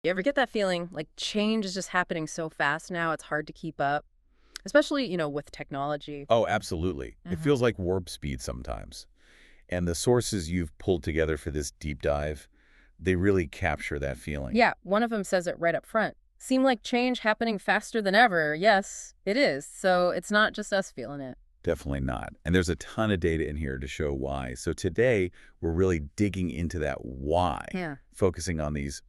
You ever get that feeling like change is just happening so fast now, it's hard to keep up? Especially, with technology. Oh, absolutely. It Mhm. feels like warp speed sometimes. And the sources you've pulled together for this deep dive, they really capture that feeling. Yeah, one of them says it right up front. Seem like change happening faster than ever. Yes, it is. So it's not just us feeling it. Definitely not. And there's a ton of data in here to show why. So today, we're really digging into that why, Yeah. focusing on these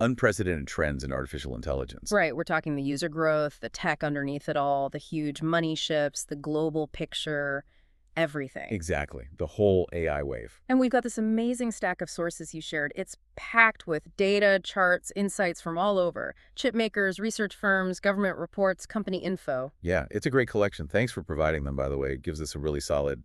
unprecedented trends in artificial intelligence. Right, we're talking the user growth, the tech underneath it all, the huge money shifts, the global picture, everything. Exactly. The whole AI wave. And we've got this amazing stack of sources you shared. It's packed with data, charts, insights from all over. Chip makers, research firms, government reports, company info. Yeah, it's a great collection. Thanks for providing them, by the way. It gives us a really solid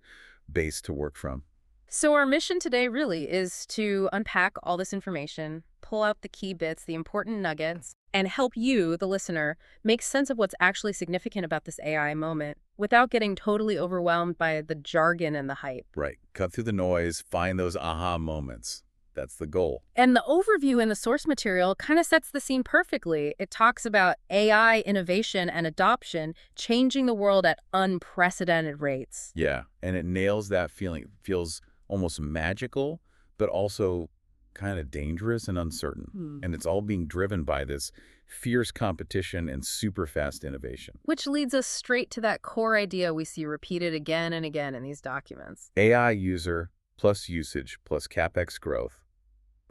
base to work from. So our mission today really is to unpack all this information, pull out the key bits, the important nuggets, and help you, the listener, make sense of what's actually significant about this AI moment without getting totally overwhelmed by the jargon and the hype. Right. Cut through the noise, find those aha moments. That's the goal. And the overview in the source material kind of sets the scene perfectly. It talks about AI innovation and adoption changing the world at unprecedented rates. Yeah, and it nails that feeling. It feels almost magical, but also kind of dangerous and uncertain. Hmm. And it's all being driven by this fierce competition and super fast innovation. Which leads us straight to that core idea we see repeated again and again in these documents. AI user plus usage plus CapEx growth.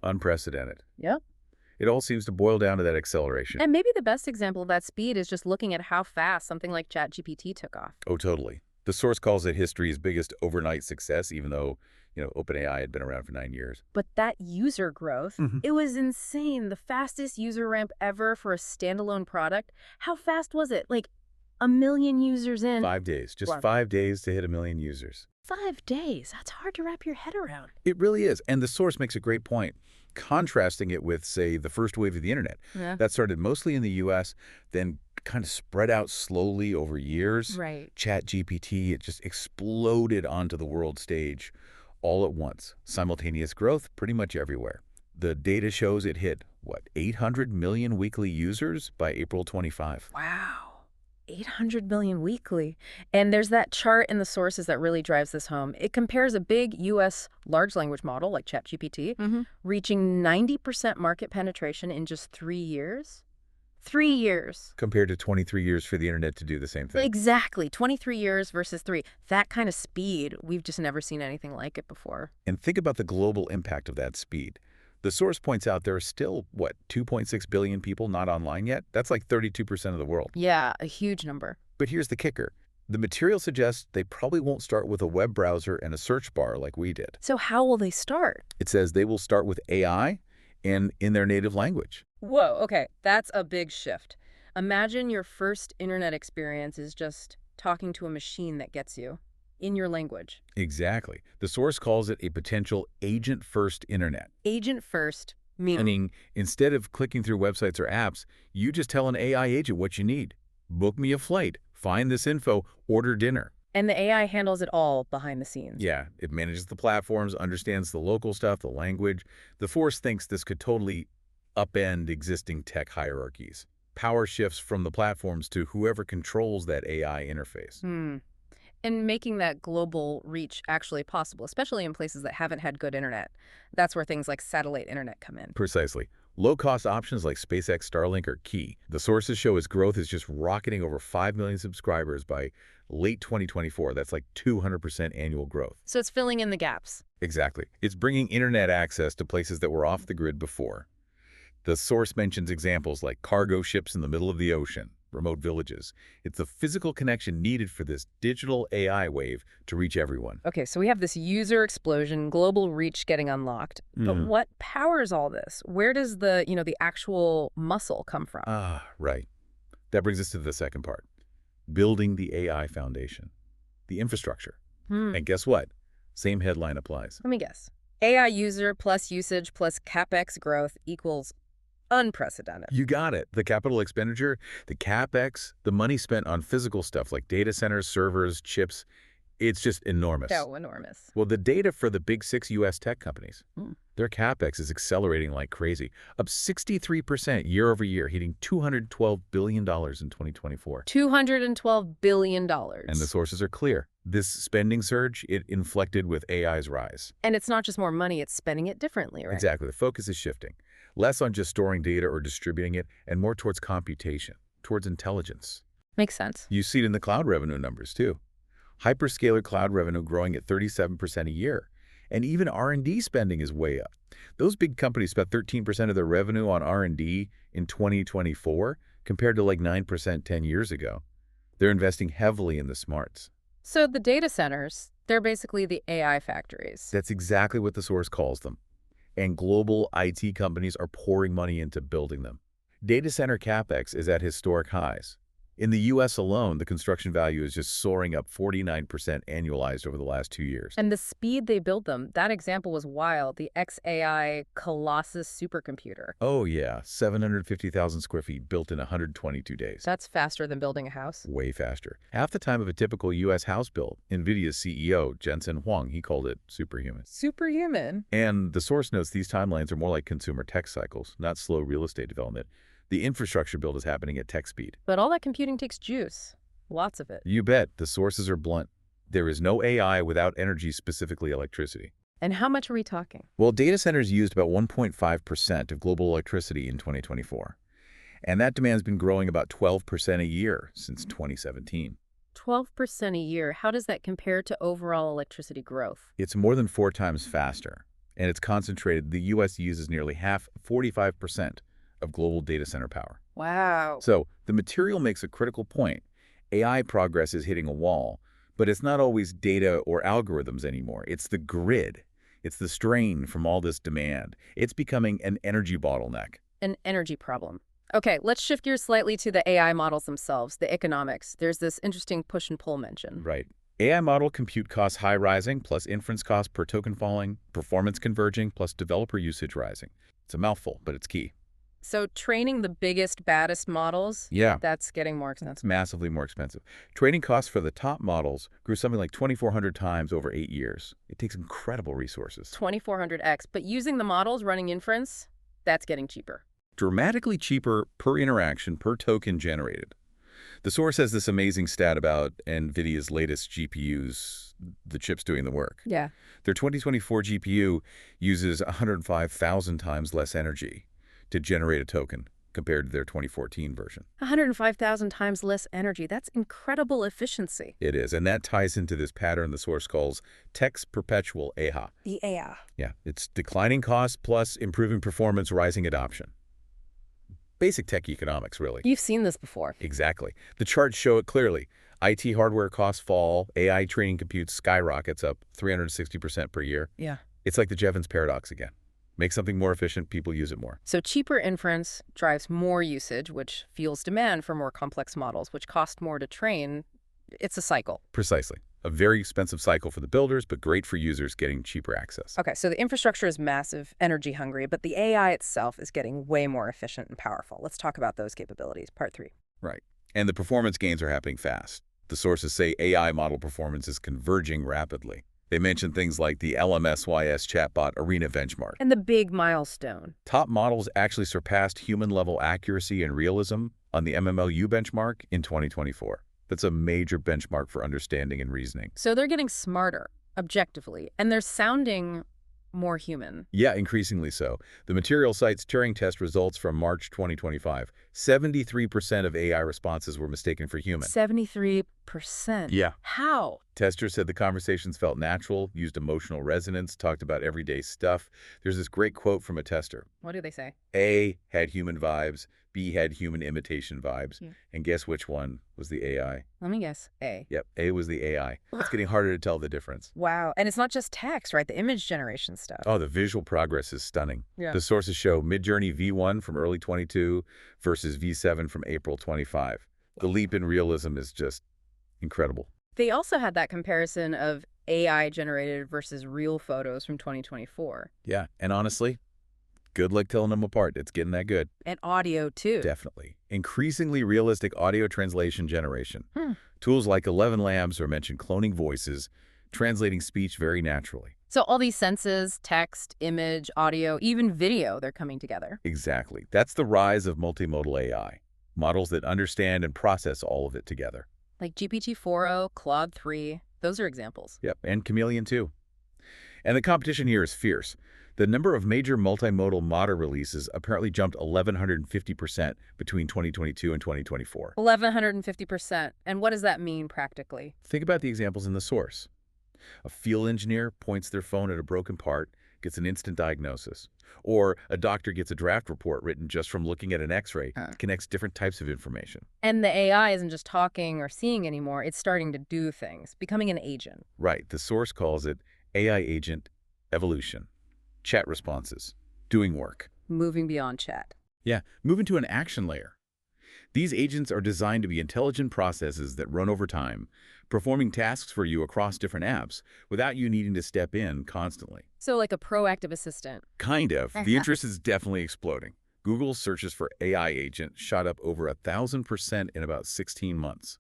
Unprecedented. Yep. It all seems to boil down to that acceleration. And maybe the best example of that speed is just looking at how fast something like ChatGPT took off. Oh, totally. The source calls it history's biggest overnight success, even though, OpenAI had been around for 9 years. But that user growth, it was insane. The fastest user ramp ever for a standalone product. How fast was it? Like 1 million users in 5 days. Just Wow. 5 days to hit 1 million users. 5 days. That's hard to wrap your head around. It really is. And the source makes a great point, contrasting it with, say, the first wave of the internet. Yeah. That started mostly in the U.S., then kind of spread out slowly over years. Right. ChatGPT, it just exploded onto the world stage all at once. Simultaneous growth pretty much everywhere. The data shows it hit, 800 million weekly users by April 25. Wow. 800 million weekly. And there's that chart in the sources that really drives this home. It compares a big U.S. large language model like ChatGPT reaching 90% market penetration in just 3 years. 3 years. Compared to 23 years for the internet to do the same thing. Exactly. 23 years versus 3. That kind of speed, we've just never seen anything like it before. And think about the global impact of that speed. The source points out there are still, 2.6 billion people not online yet? That's like 32% of the world. Yeah, a huge number. But here's the kicker. The material suggests they probably won't start with a web browser and a search bar like we did. So how will they start? It says they will start with AI and in their native language. Whoa, okay, that's a big shift. Imagine your first internet experience is just talking to a machine that gets you in your language. Exactly. The source calls it a potential agent-first internet. Agent first, meaning Meaning, instead of clicking through websites or apps, you just tell an AI agent what you need. Book me a flight, find this info, order dinner. and the AI handles it all behind the scenes. Yeah, it manages the platforms, understands the local stuff, the language. The force thinks this could totally upend existing tech hierarchies. Power shifts from the platforms to whoever controls that AI interface. And making that global reach actually possible, especially in places that haven't had good internet. That's where things like satellite internet come in. Precisely. Low-cost options like SpaceX Starlink are key. The sources show its growth is just rocketing over 5 million subscribers by late 2024. That's like 200% annual growth. So it's filling in the gaps. Exactly. It's bringing internet access to places that were off the grid before. The source mentions examples like cargo ships in the middle of the ocean, remote villages. It's the physical connection needed for this digital AI wave to reach everyone. Okay, so we have this user explosion, global reach getting unlocked. But what powers all this? Where does the actual muscle come from? Right. That brings us to the second part. Building the AI foundation, the infrastructure. And guess what? Same headline applies. Let me guess. AI user plus usage plus CapEx growth equals unprecedented. You got it. The capital expenditure, the CapEx, the money spent on physical stuff like data centers, servers, chips, It's just enormous. So enormous. Well, the data for the big 6 U.S. tech companies, Mm. their CapEx is accelerating like crazy, up 63% year over year, hitting $212 billion in 2024. $212 billion. And the sources are clear. This spending surge, it inflected with AI's rise. And it's not just more money, it's spending it differently, right? Exactly. The focus is shifting. Less on just storing data or distributing it, and more towards computation, towards intelligence. Makes sense. You see it in the cloud revenue numbers, too. Hyperscaler cloud revenue growing at 37% a year. And even R&D spending is way up. Those big companies spent 13% of their revenue on R&D in 2024, compared to like 9% 10 years ago. They're investing heavily in the smarts. So the data centers, they're basically the AI factories. That's exactly what the source calls them. And global IT companies are pouring money into building them. Data center CapEx is at historic highs. In the U.S. alone, the construction value is just soaring up 49% annualized over the last 2 years. And the speed they build them, that example was wild. The XAI Colossus supercomputer. Oh yeah, 750,000 square feet built in 122 days. That's faster than building a house. Way faster. Half the time of a typical U.S. house build. NVIDIA's CEO, Jensen Huang, he called it superhuman. Superhuman. And the source notes these timelines are more like consumer tech cycles, not slow real estate development. The infrastructure build is happening at tech speed. But all that computing takes juice. Lots of it. You bet. The sources are blunt. There is no AI without energy, specifically electricity. And how much are we talking? Well, data centers used about 1.5% of global electricity in 2024. And that demand's been growing about 12% a year since 2017. 12% a year. How does that compare to overall electricity growth? It's more than 4 times faster. And it's concentrated. The U.S. uses nearly half, 45%, of global data center power. Wow. So the material makes a critical point. AI progress is hitting a wall, but it's not always data or algorithms anymore. It's the grid. It's the strain from all this demand. It's becoming an energy bottleneck. An energy problem. Okay, let's shift gears slightly to the AI models themselves, the economics. There's this interesting push and pull mention. Right. AI model compute costs high rising, plus inference costs per token falling, performance converging, plus developer usage rising. It's a mouthful, but it's key. So training the biggest, baddest models, that's getting more expensive. It's massively more expensive. Training costs for the top models grew something like 2,400 times over 8 years. It takes incredible resources. 2,400x. But using the models running inference, that's getting cheaper. Dramatically cheaper per interaction, per token generated. The source has this amazing stat about NVIDIA's latest GPUs, the chips doing the work. Yeah. Their 2024 GPU uses 105,000 times less energy to generate a token compared to their 2014 version. 105,000 times less energy. That's incredible efficiency. It is, and that ties into this pattern the source calls text perpetual AHA. The AI. Yeah, it's declining costs plus improving performance, rising adoption. Basic tech economics, really. You've seen this before. Exactly. The charts show it clearly. IT hardware costs fall, AI training compute skyrockets up 360% per year. Yeah. It's like the Jevons paradox again. Make something more efficient, people use it more. So cheaper inference drives more usage, which fuels demand for more complex models, which cost more to train. It's a cycle. Precisely. A very expensive cycle for the builders, but great for users getting cheaper access. Okay, so the infrastructure is massive, energy hungry, but the AI itself is getting way more efficient and powerful. Let's talk about those capabilities. Part 3. Right. And the performance gains are happening fast. The sources say AI model performance is converging rapidly. They mention things like the LMSYS chatbot arena benchmark. And the big milestone. Top models actually surpassed human-level accuracy and realism on the MMLU benchmark in 2024. That's a major benchmark for understanding and reasoning. So they're getting smarter, objectively, and they're sounding more human. Yeah, increasingly so. The material cites Turing test results from March 2025. 73% of AI responses were mistaken for human. 73%? Yeah. How? Testers said the conversations felt natural, used emotional resonance, talked about everyday stuff. There's this great quote from a tester. What do they say? A had human vibes, B had human imitation vibes, Yeah. and guess which one was the AI? Let me guess. A. Yep, A was the AI. It's getting harder to tell the difference. Wow. And it's not just text, right? The image generation stuff. Oh, the visual progress is stunning. Yeah. The sources show Midjourney V1 from early 22 versus V7 from April 25. The leap in realism is just incredible. They also had that comparison of AI generated versus real photos from 2024. Yeah, and honestly, Good luck telling them apart. It's getting that good. And audio, too. Definitely. Increasingly realistic audio translation generation. Hmm. Tools like 11 Labs are mentioned cloning voices, translating speech very naturally. So all these senses, text, image, audio, even video, they're coming together. Exactly. That's the rise of multimodal AI. Models that understand and process all of it together. Like GPT-4o, Claude 3, those are examples. Yep, and Chameleon too. And the competition here is fierce. The number of major multimodal model releases apparently jumped 1,150% between 2022 and 2024. 1,150%. And what does that mean practically? Think about the examples in the source. A field engineer points their phone at a broken part, gets an instant diagnosis. Or a doctor gets a draft report written just from looking at an X-ray, connects different types of information. And the AI isn't just talking or seeing anymore, it's starting to do things, becoming an agent. Right. The source calls it AI agent evolution. Chat responses. Doing work. Moving beyond chat. Yeah, moving to an action layer. These agents are designed to be intelligent processes that run over time, performing tasks for you across different apps without you needing to step in constantly. So like a proactive assistant. Kind of. The interest is definitely exploding. Google's searches for AI agent shot up over 1,000% in about 16 months.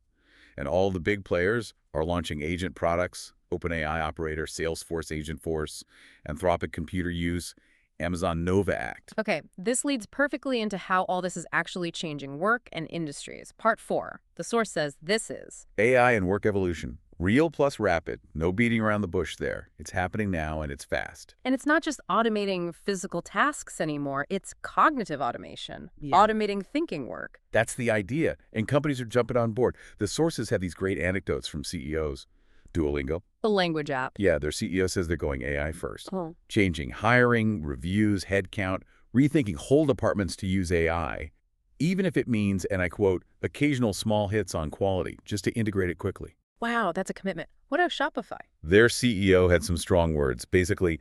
And all the big players are launching agent products: OpenAI Operator, Salesforce Agentforce, Anthropic Computer Use, Amazon Nova Act. Okay, this leads perfectly into how all this is actually changing work and industries. Part 4. The source says this is AI and work evolution. Real plus rapid. No beating around the bush there. It's happening now and it's fast. And it's not just automating physical tasks anymore, it's cognitive automation, automating thinking work. That's the idea, and companies are jumping on board. The sources have these great anecdotes from CEOs. Duolingo. The language app. Yeah, their CEO says they're going AI first. Oh. Changing hiring, reviews, headcount, rethinking whole departments to use AI, even if it means, and I quote, occasional small hits on quality, just to integrate it quickly. Wow, that's a commitment. What about Shopify? Their CEO had some strong words. Basically,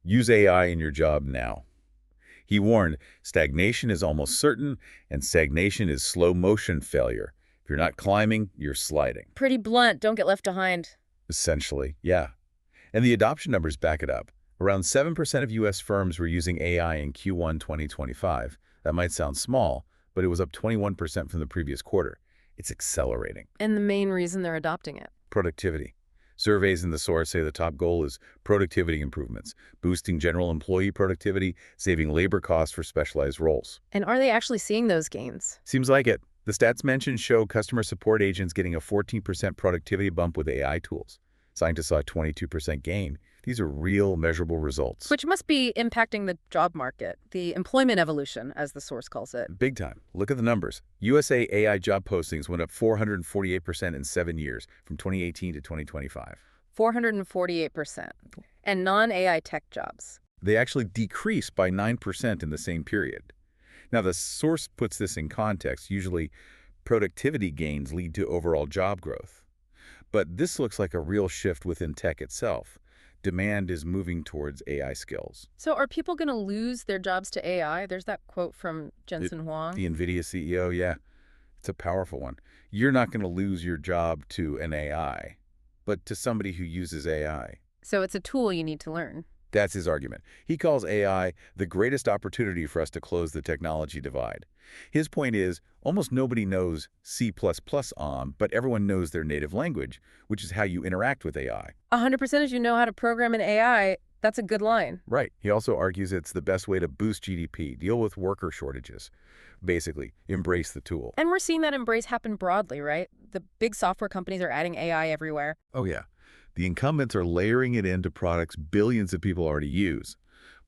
use AI in your job now. He warned, stagnation is almost certain, and stagnation is slow motion failure. If you're not climbing, you're sliding. Pretty blunt. Don't get left behind. Essentially, yeah. And the adoption numbers back it up. Around 7% of U.S. firms were using AI in Q1 2025. That might sound small, but it was up 21% from the previous quarter. It's accelerating. And the main reason they're adopting it? Productivity. Surveys in the source say the top goal is productivity improvements, boosting general employee productivity, saving labor costs for specialized roles. And are they actually seeing those gains? Seems like it. The stats mentioned show customer support agents getting a 14% productivity bump with AI tools. Scientists saw a 22% gain. These are real, measurable results. Which must be impacting the job market, the employment evolution, as the source calls it. Big time. Look at the numbers. USA AI job postings went up 448% in 7 years, from 2018 to 2025. 448%. And non-AI tech jobs? They actually decreased by 9% in the same period. Now, the source puts this in context. Usually, productivity gains lead to overall job growth. But this looks like a real shift within tech itself. Demand is moving towards AI skills. So are people going to lose their jobs to AI? There's that quote from Jensen Huang. The NVIDIA CEO, yeah. It's a powerful one. You're not going to lose your job to an AI, but to somebody who uses AI. So it's a tool you need to learn. That's his argument. He calls AI the greatest opportunity for us to close the technology divide. His point is, almost nobody knows C++ but everyone knows their native language, which is how you interact with AI. 100% as you know how to program an AI, that's a good line. Right. He also argues it's the best way to boost GDP, deal with worker shortages. Basically, embrace the tool. And we're seeing that embrace happen broadly, right? The big software companies are adding AI everywhere. Oh, yeah. The incumbents are layering it into products billions of people already use.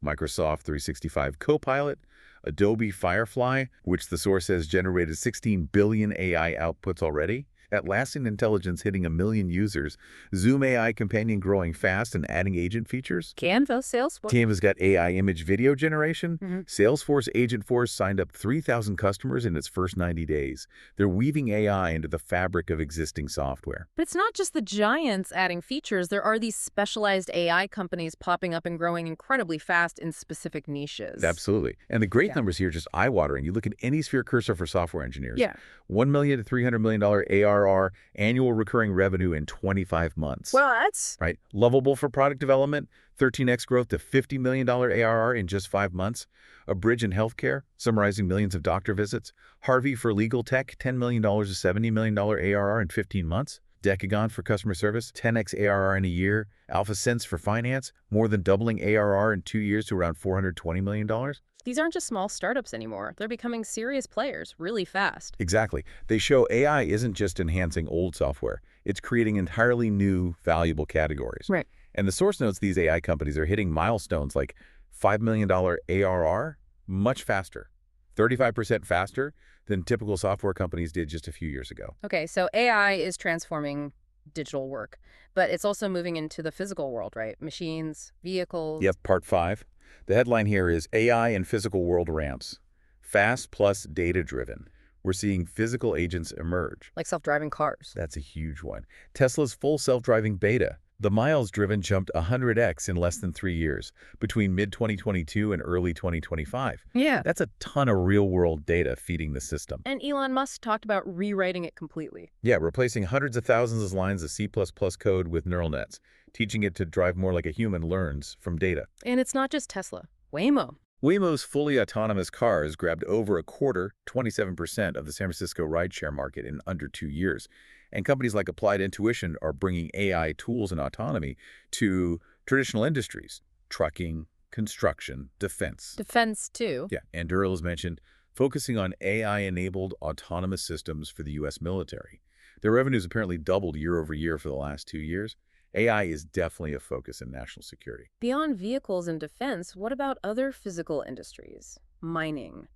Microsoft 365 Copilot, Adobe Firefly, which the source has generated 16 billion AI outputs already. Atlassian Intelligence hitting 1 million users. Zoom AI Companion growing fast and adding agent features. Canva, Salesforce. Canva's got AI image video generation. Salesforce Agentforce signed up 3,000 customers in its first 90 days. They're weaving AI into the fabric of existing software. But it's not just the giants adding features. There are these specialized AI companies popping up and growing incredibly fast in specific niches. Absolutely. And the great numbers here are just eye-watering. You look at any sphere cursor for software engineers. Yeah. $1 million to $300 million ARR ARR, annual recurring revenue, in 25 months. Well, that's... Right? Lovable for product development, 13x growth to $50 million ARR in just 5 months. A Bridge in healthcare, summarizing millions of doctor visits. Harvey for legal tech, $10 million to $70 million ARR in 15 months. Daegwon for customer service, 10x ARR in a year. AlphaSense for finance, more than doubling ARR in 2 years to around $420 million. These aren't just small startups anymore. They're becoming serious players really fast. Exactly. They show AI isn't just enhancing old software. It's creating entirely new, valuable categories. Right. And the source notes these AI companies are hitting milestones like $5 million ARR much faster, 35% faster than typical software companies did just a few years ago. Okay, so AI is transforming digital work, but it's also moving into the physical world, right? Machines, vehicles. Yep, part 5. The headline here is AI and Physical World Ramps. Fast plus data-driven. We're seeing physical agents emerge. Like self-driving cars. That's a huge one. Tesla's full self-driving beta. The miles driven jumped 100x in less than 3 years, between mid-2022 and early 2025. Yeah. That's a ton of real-world data feeding the system. And Elon Musk talked about rewriting it completely. Yeah, replacing hundreds of thousands of lines of C++ code with neural nets, teaching it to drive more like a human learns from data. And it's not just Tesla. Waymo. Waymo's fully autonomous cars grabbed over a quarter, 27% of the San Francisco rideshare market in under 2 years. And companies like Applied Intuition are bringing AI tools and autonomy to traditional industries, trucking, construction, defense. Defense, too. Yeah, and Durrell is mentioned, focusing on AI-enabled autonomous systems for the U.S. military. Their revenues apparently doubled year over year for the last 2 years. AI is definitely a focus in national security. Beyond vehicles and defense, what about other physical industries? Mining,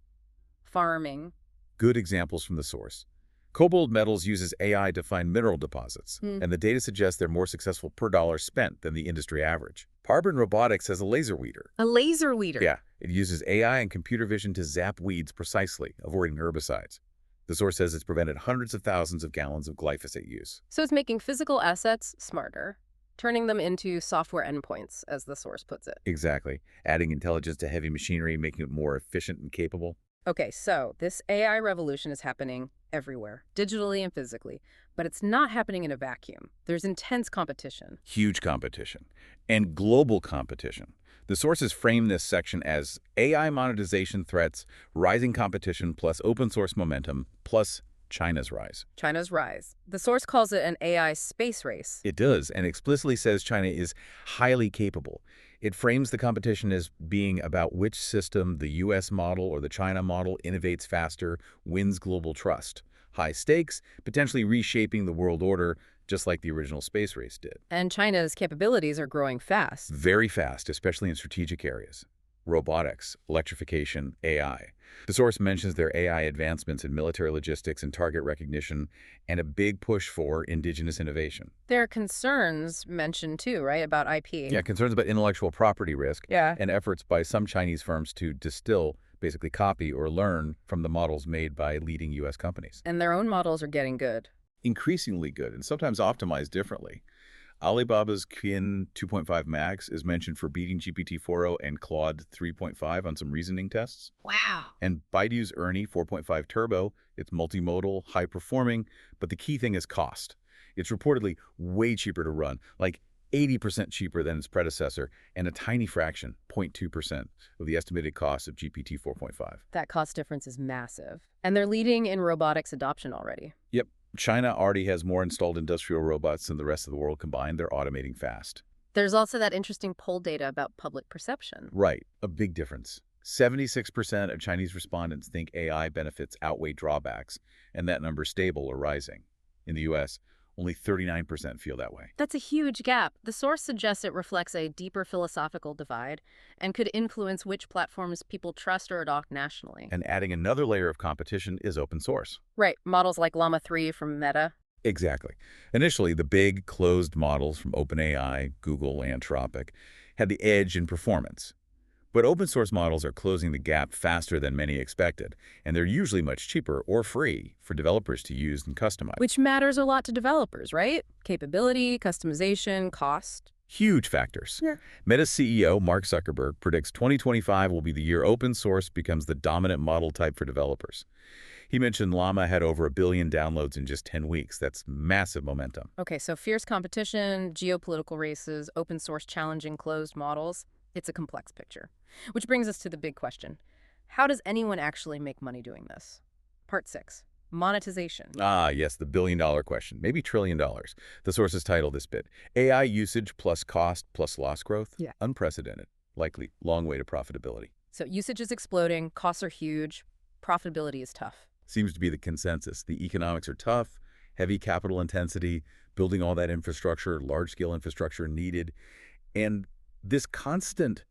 farming. Good examples from the source. Cobalt Metals uses AI to find mineral deposits, and the data suggests they're more successful per dollar spent than the industry average. Parburn Robotics has a laser weeder. A laser weeder? Yeah, it uses AI and computer vision to zap weeds precisely, avoiding herbicides. The source says it's prevented hundreds of thousands of gallons of glyphosate use. So it's making physical assets smarter, turning them into software endpoints, as the source puts it. Exactly. Adding intelligence to heavy machinery, making it more efficient and capable. Okay, so this AI revolution is happening everywhere, digitally and physically, but it's not happening in a vacuum. There's intense competition. Huge competition. And global competition. The sources frame this section as AI monetization threats, rising competition, plus open source momentum, plus China's rise. China's rise. The source calls it an AI space race. It does, and explicitly says China is highly capable. It frames the competition as being about which system, the U.S. model or the China model, innovates faster, wins global trust. High stakes, potentially reshaping the world order, just like the original space race did. And China's capabilities are growing fast. Very fast, especially in strategic areas. Robotics, electrification, AI. The source mentions their AI advancements in military logistics and target recognition, and a big push for indigenous innovation. There are concerns mentioned too, right, about IP. Yeah, concerns about intellectual property risk. Yeah. And efforts by some Chinese firms to distill, basically copy or learn from the models made by leading U.S. companies. And their own models are getting good. Increasingly good, and sometimes optimized differently. Alibaba's Qian 2.5 Max is mentioned for beating GPT-4o and Claude 3.5 on some reasoning tests. Wow. And Baidu's Ernie 4.5 Turbo, it's multimodal, high-performing, but the key thing is cost. It's reportedly way cheaper to run, like 80% cheaper than its predecessor, and a tiny fraction, 0.2%, of the estimated cost of GPT 4.5. That cost difference is massive. And they're leading in robotics adoption already. Yep. China already has more installed industrial robots than the rest of the world combined. They're automating fast. There's also that interesting poll data about public perception. Right. A big difference. 76% of Chinese respondents think AI benefits outweigh drawbacks, and that number is stable or rising. In the U.S., only 39% feel that way. That's a huge gap. The source suggests it reflects a deeper philosophical divide and could influence which platforms people trust or adopt nationally. And adding another layer of competition is open source. Right. Models like Llama 3 from Meta. Exactly. Initially, the big closed models from OpenAI, Google, Anthropic had the edge in performance. But open source models are closing the gap faster than many expected, and they're usually much cheaper or free for developers to use and customize. Which matters a lot to developers, right? Capability, customization, cost. Huge factors. Yeah. Meta's CEO, Mark Zuckerberg, predicts 2025 will be the year open source becomes the dominant model type for developers. He mentioned Llama had over 1 billion downloads in just 10 weeks. That's massive momentum. Okay, so fierce competition, geopolitical races, open source challenging closed models. It's a complex picture. Which brings us to the big question. How does anyone actually make money doing this? Part 6. Monetization. Ah, yes, the billion-dollar question, maybe trillion-dollars. The source's title this bit. AI usage plus cost plus loss growth? Yeah. Unprecedented. Likely. Long way to profitability. So usage is exploding, costs are huge, profitability is tough. Seems to be the consensus. The economics are tough, heavy capital intensity, building all that infrastructure, large-scale infrastructure needed, and this constant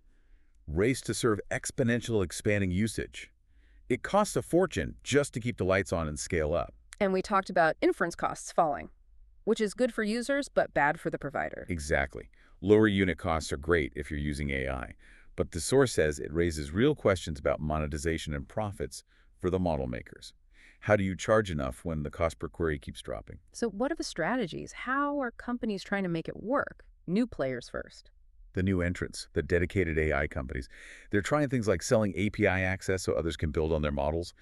race to serve exponential expanding usage. It costs a fortune just to keep the lights on and scale up. And we talked about inference costs falling, which is good for users but bad for the provider. Exactly. Lower unit costs are great if you're using AI, but the source says it raises real questions about monetization and profits for the model makers. How do you charge enough when the cost per query keeps dropping? So what are the strategies? How are companies trying to make it work? New players first. The new entrants, the dedicated AI companies, they're trying things like selling API access so others can build on their models,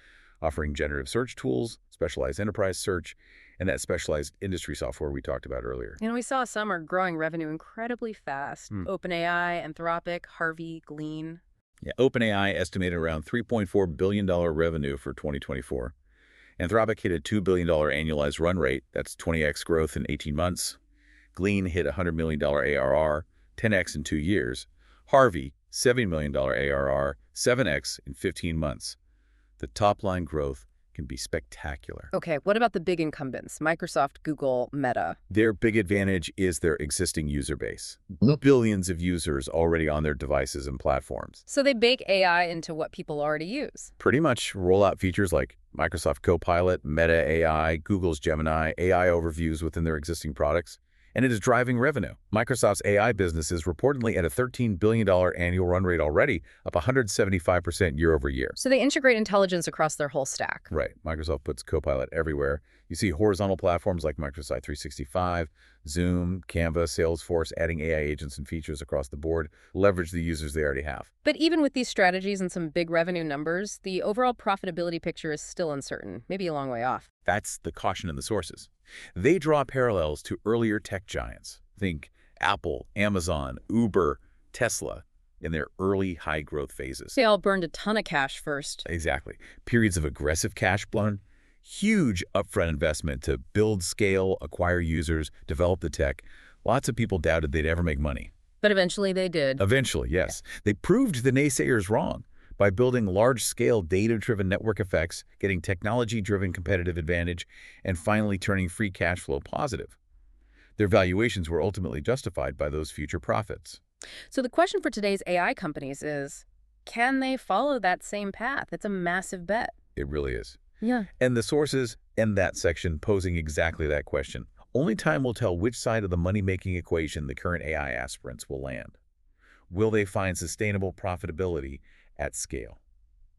offering generative search tools, specialized enterprise search, and that specialized industry software we talked about earlier. We saw some are growing revenue incredibly fast. OpenAI, Anthropic, Harvey, Glean. Yeah, OpenAI estimated around $3.4 billion revenue for 2024. Anthropic hit a $2 billion annualized run rate. That's 20x growth in 18 months. Glean hit $100 million ARR, 10x in 2 years. Harvey, $70 million ARR, 7x in 15 months. The top-line growth can be spectacular. Okay, what about the big incumbents? Microsoft, Google, Meta. Their big advantage is their existing user base. Billions of users already on their devices and platforms. So they bake AI into what people already use. Pretty much roll out features like Microsoft Copilot, Meta AI, Google's Gemini, AI overviews within their existing products. And it is driving revenue. Microsoft's AI business is reportedly at a $13 billion annual run rate already, up 175% year over year. So they integrate intelligence across their whole stack. Right. Microsoft puts Copilot everywhere. You see horizontal platforms like Microsoft 365, Zoom, Canva, Salesforce adding AI agents and features across the board, leverage the users they already have. But even with these strategies and some big revenue numbers, the overall profitability picture is still uncertain, maybe a long way off. That's the caution in the sources. They draw parallels to earlier tech giants. Think Apple, Amazon, Uber, Tesla in their early high-growth phases. They all burned a ton of cash first. Exactly. Periods of aggressive cash burn, huge upfront investment to build, scale, acquire users, develop the tech. Lots of people doubted they'd ever make money. But eventually they did. Eventually, yes. Yeah. They proved the naysayers wrong by building large-scale data-driven network effects, getting technology-driven competitive advantage, and finally turning free cash flow positive. Their valuations were ultimately justified by those future profits. So the question for today's AI companies is, can they follow that same path? It's a massive bet. It really is. Yeah. And the sources end that section posing exactly that question. Only time will tell which side of the money-making equation the current AI aspirants will land. Will they find sustainable profitability at scale?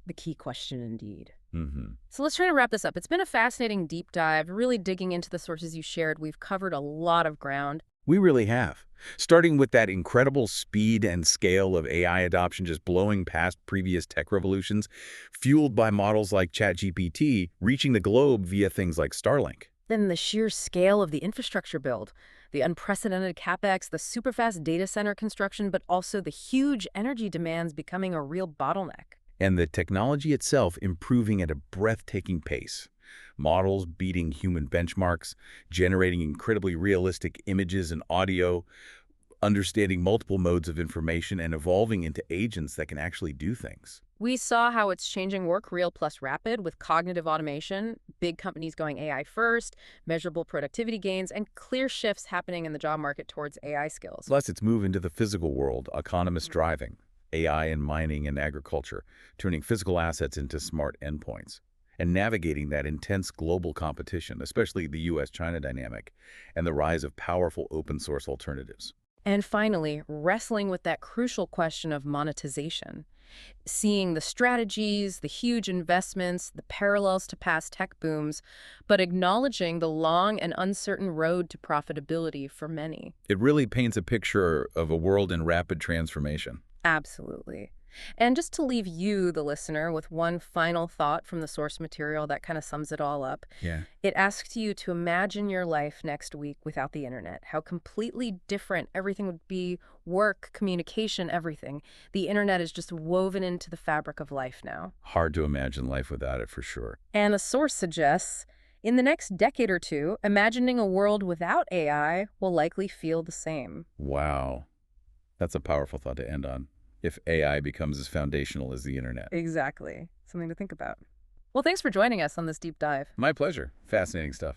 The key question indeed. Mm-hmm. So let's try to wrap this up. It's been a fascinating deep dive, really digging into the sources you shared. We've covered a lot of ground. We really have. Starting with that incredible speed and scale of AI adoption just blowing past previous tech revolutions, fueled by models like ChatGPT, reaching the globe via things like Starlink. Then the sheer scale of the infrastructure build, the unprecedented capex, the super-fast data center construction, but also the huge energy demands becoming a real bottleneck. And the technology itself improving at a breathtaking pace. Models beating human benchmarks, generating incredibly realistic images and audio, understanding multiple modes of information, and evolving into agents that can actually do things. We saw how it's changing work real plus rapid with cognitive automation, big companies going AI first, measurable productivity gains, and clear shifts happening in the job market towards AI skills. Plus, it's moved into the physical world, autonomous driving, AI in mining and agriculture, turning physical assets into smart endpoints, and navigating that intense global competition, especially the US-China dynamic, and the rise of powerful open-source alternatives. And finally, wrestling with that crucial question of monetization. seeing the strategies, the huge investments, the parallels to past tech booms, but acknowledging the long and uncertain road to profitability for many. It really paints a picture of a world in rapid transformation. Absolutely. And just to leave you, the listener, with one final thought from the source material that kind of sums it all up, Yeah. it asks you to imagine your life next week without the internet, how completely different everything would be, work, communication, everything. The internet is just woven into the fabric of life now. Hard to imagine life without it, for sure. And the source suggests, in the next decade or two, imagining a world without AI will likely feel the same. Wow. That's a powerful thought to end on. If AI becomes as foundational as the internet. Exactly. Something to think about. Well, thanks for joining us on this deep dive. My pleasure. Fascinating stuff.